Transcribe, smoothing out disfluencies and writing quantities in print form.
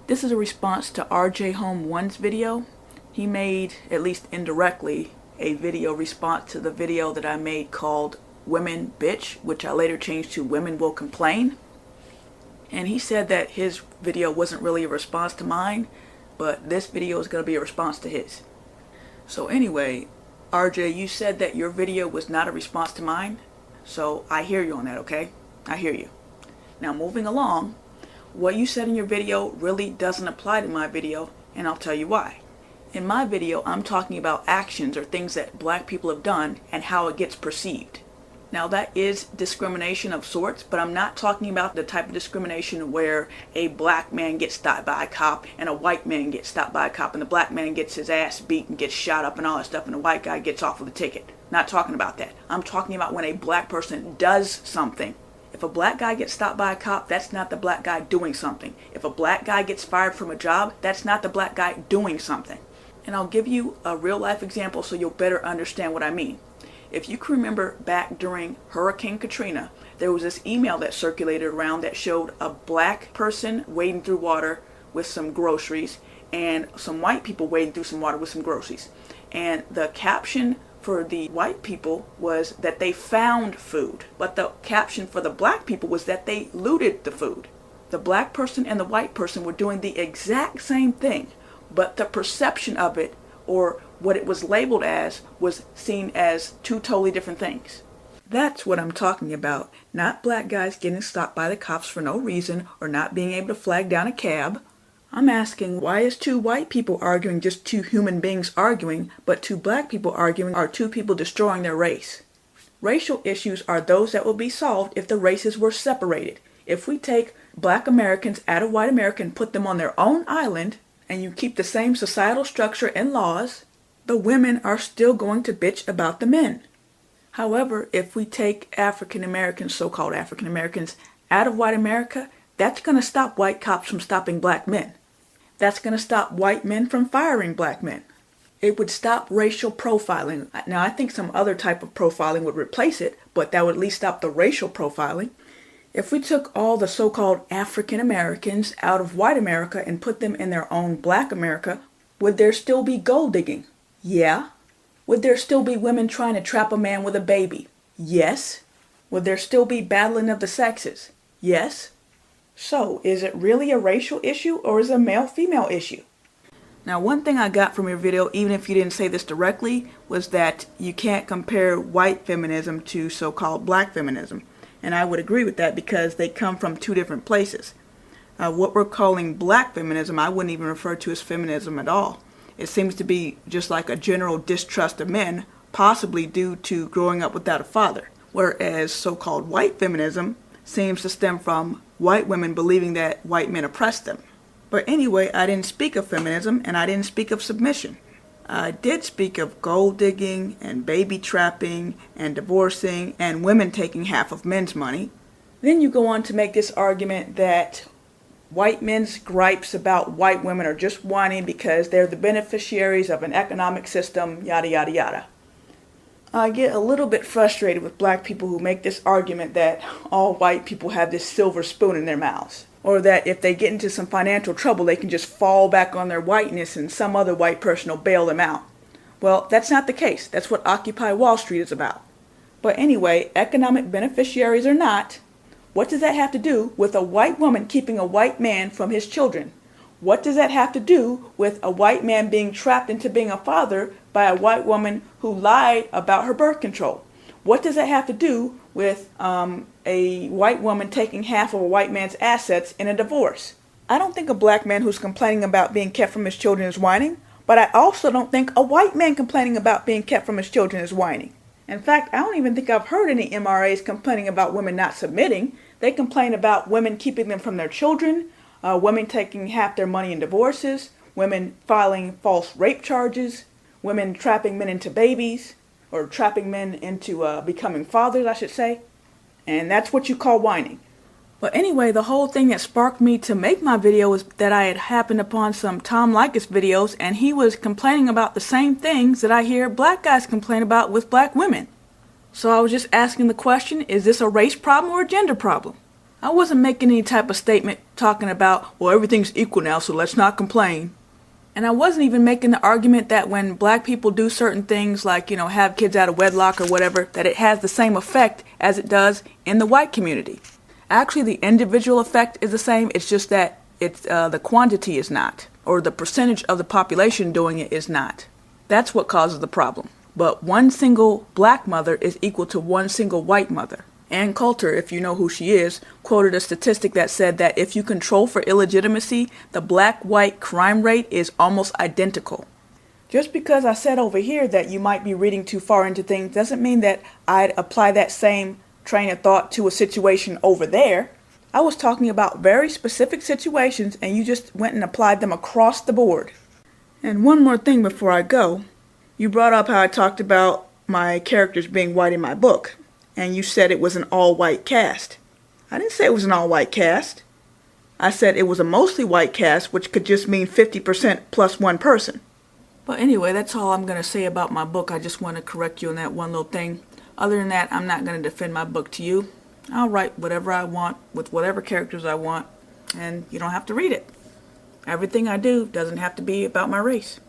This is a response to RJ Home 1's video. He made, at least indirectly, a video response to the video that I made called Women Bitch, which I later changed to Women Will Complain. And he said that his video wasn't really a response to mine, but this video is going to be a response to his. So anyway, RJ, you said that your video was not a response to mine, so I hear you on that, okay? I hear you. Now moving along, what you said in your video really doesn't apply to my video, and I'll tell you why. In my video, I'm talking about actions or things that black people have done and how it gets perceived. Now that is discrimination of sorts, but I'm not talking about the type of discrimination where a black man gets stopped by a cop and a white man gets stopped by a cop and the black man gets his ass beat and gets shot up and all that stuff and the white guy gets off with a ticket. Not talking about that. I'm talking about when a black person does something. If a black guy gets stopped by a cop, that's not the black guy doing something. If a black guy gets fired from a job, that's not the black guy doing something. And I'll give you a real life example so you'll better understand what I mean. If you can remember back during Hurricane Katrina, there was this email that circulated around that showed a black person wading through water with some groceries and some white people wading through some water with some groceries. And the caption for the white people was that they found food, but the caption for the black people was that they looted the food. The black person and the white person were doing the exact same thing, but the perception of it, or what it was labeled as, was seen as two totally different things. That's what I'm talking about. Not black guys getting stopped by the cops for no reason or not being able to flag down a cab. I'm asking, why is two white people arguing just two human beings arguing, but two black people arguing are two people destroying their race? Racial issues are those that will be solved if the races were separated. If we take black Americans out of white America and put them on their own island, and you keep the same societal structure and laws, the women are still going to bitch about the men. However, if we take African Americans, so-called African Americans, out of white America, that's going to stop white cops from stopping black men. That's going to stop white men from firing black men. It would stop racial profiling. Now, I think some other type of profiling would replace it, but that would at least stop the racial profiling. If we took all the so-called African Americans out of white America and put them in their own black America, would there still be gold digging? Yeah. Would there still be women trying to trap a man with a baby? Yes. Would there still be battling of the sexes? Yes. So, is it really a racial issue or is it a male-female issue? Now, one thing I got from your video, even if you didn't say this directly, was that you can't compare white feminism to so-called black feminism. And I would agree with that because they come from two different places. What we're calling black feminism, I wouldn't even refer to as feminism at all. It seems to be just like a general distrust of men, possibly due to growing up without a father. Whereas so-called white feminism seems to stem from white women believing that white men oppress them. But anyway, I didn't speak of feminism and I didn't speak of submission. I did speak of gold digging and baby trapping and divorcing and women taking half of men's money. Then you go on to make this argument that white men's gripes about white women are just whining because they're the beneficiaries of an economic system, yada yada yada. I get a little bit frustrated with black people who make this argument that all white people have this silver spoon in their mouths. Or that if they get into some financial trouble, they can just fall back on their whiteness and some other white person will bail them out. Well, that's not the case. That's what Occupy Wall Street is about. But anyway, economic beneficiaries or not, what does that have to do with a white woman keeping a white man from his children? What does that have to do with a white man being trapped into being a father by a white woman who lied about her birth control? What does that have to do with a white woman taking half of a white man's assets in a divorce? I don't think a black man who's complaining about being kept from his children is whining, but I also don't think a white man complaining about being kept from his children is whining. In fact, I don't even think I've heard any MRAs complaining about women not submitting. They complain about women keeping them from their children, women taking half their money in divorces, women filing false rape charges, women trapping men into babies, or trapping men into becoming fathers, I should say. And that's what you call whining. But anyway, the whole thing that sparked me to make my video was that I had happened upon some Tom Likas videos, and he was complaining about the same things that I hear black guys complain about with black women. So I was just asking the question, is this a race problem or a gender problem? I wasn't making any type of statement talking about, well, everything's equal now, so let's not complain. And I wasn't even making the argument that when black people do certain things like, have kids out of wedlock or whatever, that it has the same effect as it does in the white community. Actually, the individual effect is the same. It's just that the quantity is not, or the percentage of the population doing it is not. That's what causes the problem. But one single black mother is equal to one single white mother. Ann Coulter, if you know who she is, quoted a statistic that said that if you control for illegitimacy, the black-white crime rate is almost identical. Just because I said over here that you might be reading too far into things doesn't mean that I'd apply that same train of thought to a situation over there. I was talking about very specific situations and you just went and applied them across the board. And one more thing before I go. You brought up how I talked about my characters being white in my book. And you said it was an all-white cast. I didn't say it was an all-white cast. I said it was a mostly white cast, which could just mean 50% plus one person. But anyway, that's all I'm going to say about my book. I just want to correct you on that one little thing. Other than that, I'm not going to defend my book to you. I'll write whatever I want with whatever characters I want, and you don't have to read it. Everything I do doesn't have to be about my race.